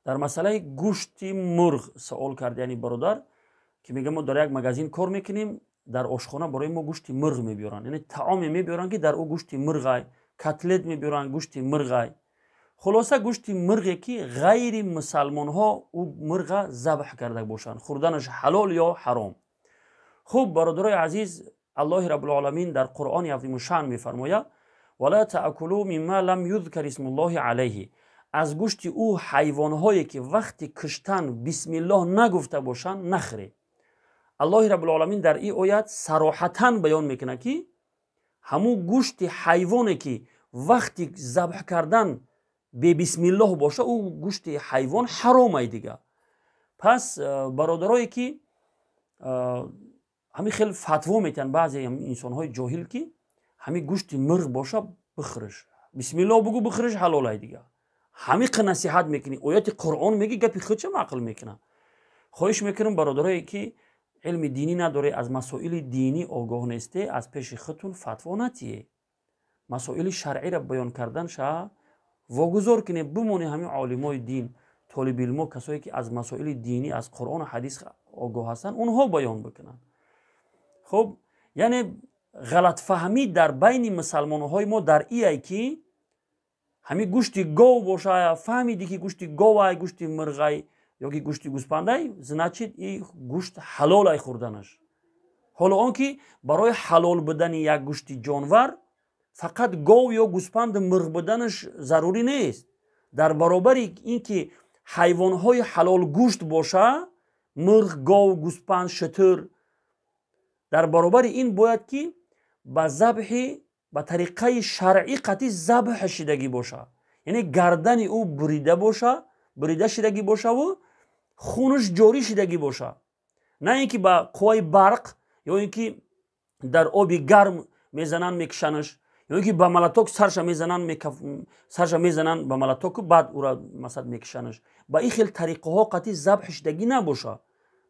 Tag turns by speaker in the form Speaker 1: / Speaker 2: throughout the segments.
Speaker 1: дар масъалаи гӯшти мурғ саол кард яъни бародар ки мега мо дар як магазин кор мекунем, дар ошхона барои мо гӯшти мурғ мебиёранд, яъне таоме мебиёранд ки дар ӯ гӯшти мурғай, котлет мебиёранд гӯшти мурғай. хулоса гӯшти мурғе ки ғайри мусалмонҳо ӯ мурға забҳ карда бошанд, хӯрданаш ҳалол ё ҳаром. хуб бародарои азиз, аллоҳи раббулоламин дар қуръони азиму шаън мефармояд: вала таъкулу мимма лам юзкар исмуллоҳи алайҳи, аз гӯшти ӯ ҳайвонҳое ки вақти куштан бисмиллоҳ нагуфта бошанд нахӯред. аллоҳи раббулоламин дар ин оят сароҳатан баён мекунад ки ҳамун гӯшти ҳайвоне ки вақти забҳ кардан бебисмиллоҳ боша, ӯ гӯшти ҳайвон ҳаромай дига. пас бародарое ки ҳамин хел фатво метиҳанд баъзе инсонҳои ҷоҳил ки ҳамин гӯшти мурғ боша бихӯриш, бисмиллоҳ бугӯ бихӯриш ҳалолай дига. ҳамин қа насиҳат мекунӣ, ояти қуръон меги гапи худ ча мақл мекуна. хоҳиш мекунам бародарое ки илми динӣ надоре, аз масоили динӣ огоҳ несте, аз пеши худтун фатво натие. масоили шаръиро баён кардан ша вогузор кунед, бимоне ҳамин олимои дин, толибилмо, касое ки аз масоили динӣ, аз қуръону ҳадис огоҳ ҳастанд, онҳо баён бикунанд. хуб, яъне ғалатфаҳмӣ дар байни мусалмонҳои мо дар ияй ки ҳамин гӯшти гов боша, фаҳмиди ки гӯшти говай, гӯшти мурғай ё ки гӯшти гӯспандай, значит и гӯшт ҳалолай хӯрданаш. ҳоло он ки барои ҳалол будани як гӯшти ҷонвар фақат гов ё гӯспанд мурғ буданаш зарурӣ нест. дар баробари ин ки ҳайвонҳои ҳалол гӯшт боша, мурғ, гов, гӯспанд, шутур, дар баробари ин бояд ки ба забҳи ба тариқаи шаръӣ қатъи забҳ шидагӣ боша, яъне гардани ӯ бурида боша, бурида шидагӣ бошаву хунаш ҷорӣ шидагӣ боша, на ин ки ба қувваи барқ ё ин ки дар оби гарм мезананд мекушанаш, ё ин ки ба малаток сарша мезананд ба малатоку баъд ӯра масад мекушанаш. ба ин хел тариқаҳо қатъи забҳ шидагӣ набоша,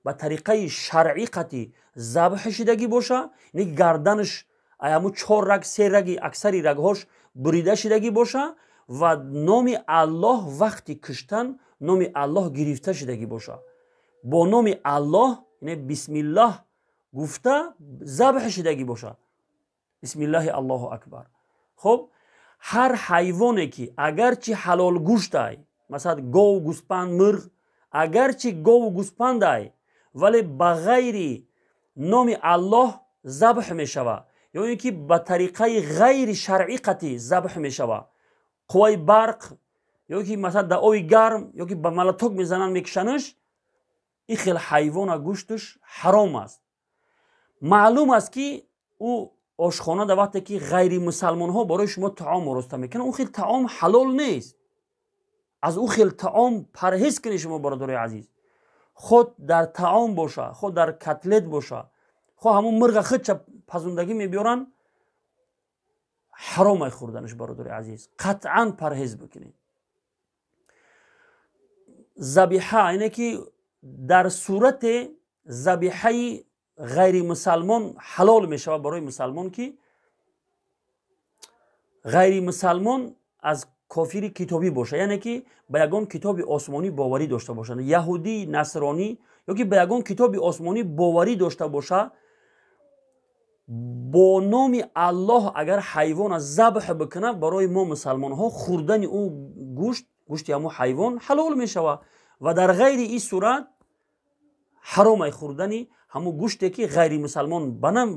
Speaker 1: ба тариқаи шаръӣ қатъи забҳ шидагӣ боша, яъне гарданаш ҳамун 4 раг 3 раги аксари рагҳош бурида шидагӣ боша ва номи аллоҳ вақти куштан номи аллоҳ гирифта шидагӣ боша. бо номи аллоҳ, яъне бисмиллаҳ гуфта забҳ шидагӣ боша. бисмиллаҳи аллоҳу акбар. хуб, ҳар ҳайвоне ки агарчи ҳалол гӯштай, масалан гов, гӯспанд, мурғ, агарчи гову гӯспандай, вале ба ғайри номи аллоҳ забҳ мешавад ё ин ки ба тариқаи ғайри шаръӣ қатъи забҳ мешавад, қувваи барқ ё ки масалан дар оби гарм ё ки ба малаток мезананд мекушанаш, ин хел ҳайвона гӯшташ ҳаром аст. маълум аст ки ӯ ошхона дар вақте ки ғайри мусалмонҳо барои шумо таом ороста мекунанд, он хел таом ҳалол нест. аз ӯ хел таом парҳез кунед шумо бародарои азиз. ход дар таом боша, ход дар котлет боша, хо ҳамун мурға худча пазундагӣ мебиёранд, ҳаромай хӯрданаш бародарои азиз. қатъан парҳез бикунед. забиҳа, яъне ки дар сурате забиҳаи ғайри мусалмон ҳалол мешавад барои мусалмон ки ғайри мусалмон аз кофири китобӣ боша, яъне ки ба ягон китоби осмонӣ боварӣ дошта бошад, яҳудӣ, насронӣ ё ки ба ягон китоби осмонӣ боварӣ дошта боша, бо номи аллоҳ агар ҳайвона забҳ бикунад, барои мо мусалмонҳо хӯрдани ӯ гӯшти ҳамун ҳайвон ҳалол мешавад ва дар ғайри ин сурат ҳаромай хӯрдани ҳамун гӯште ки ғайри мусалмон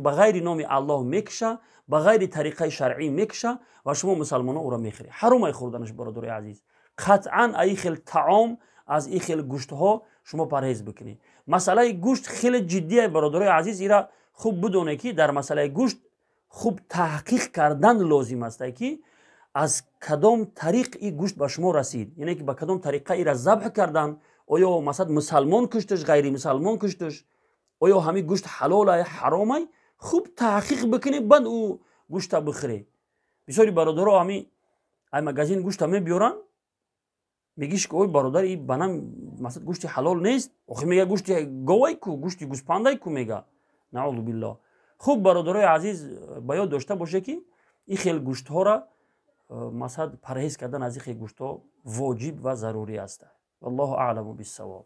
Speaker 1: ба ғайри номи аллоҳ мекуша, ба ғайри тариқаи шаръӣ мекуша ва шумо мусалмонҳо ӯро мехӯред. ҳаромай хӯрданаш бародарои азиз. қатъан аз ин хел таом, аз ин хел гӯштҳо шумо парҳез бикунед. масъалаи гӯшт хеле ҷиддия бародарои азиз. ира хуб бидонед ки дар масъалаи гӯшт хуб таҳқиқ кардан лозим аст ки аз кадом тариқ ин гӯшт ба шумо расид, яъне ки ба кадом тариқа ира забҳ кардан, оё масалан мусалмон кушташ, ғайри мусалмон кушташ, оё ҳамин гӯшт ҳалолай ҳаромай, хуб таҳқиқ бикунед, баъд ӯ гӯшта бихӯред. бисёри бародаро ҳамин ай магазин гӯшта мебиёранд, мегиш ки ой бародар ин ба нам масалан гӯшти ҳалол нест, охир мега гӯшти говай ку, гӯшти гӯспандай ку мега. наъузу биллоҳ. хуб бародарои азиз, ба ёд дошта бошед ки ин хел гӯштҳоро масалан парҳез кардан аз ин хел гӯштҳо воҷиб ва зарурӣ аст. Vallahu a'lemu bis-savab.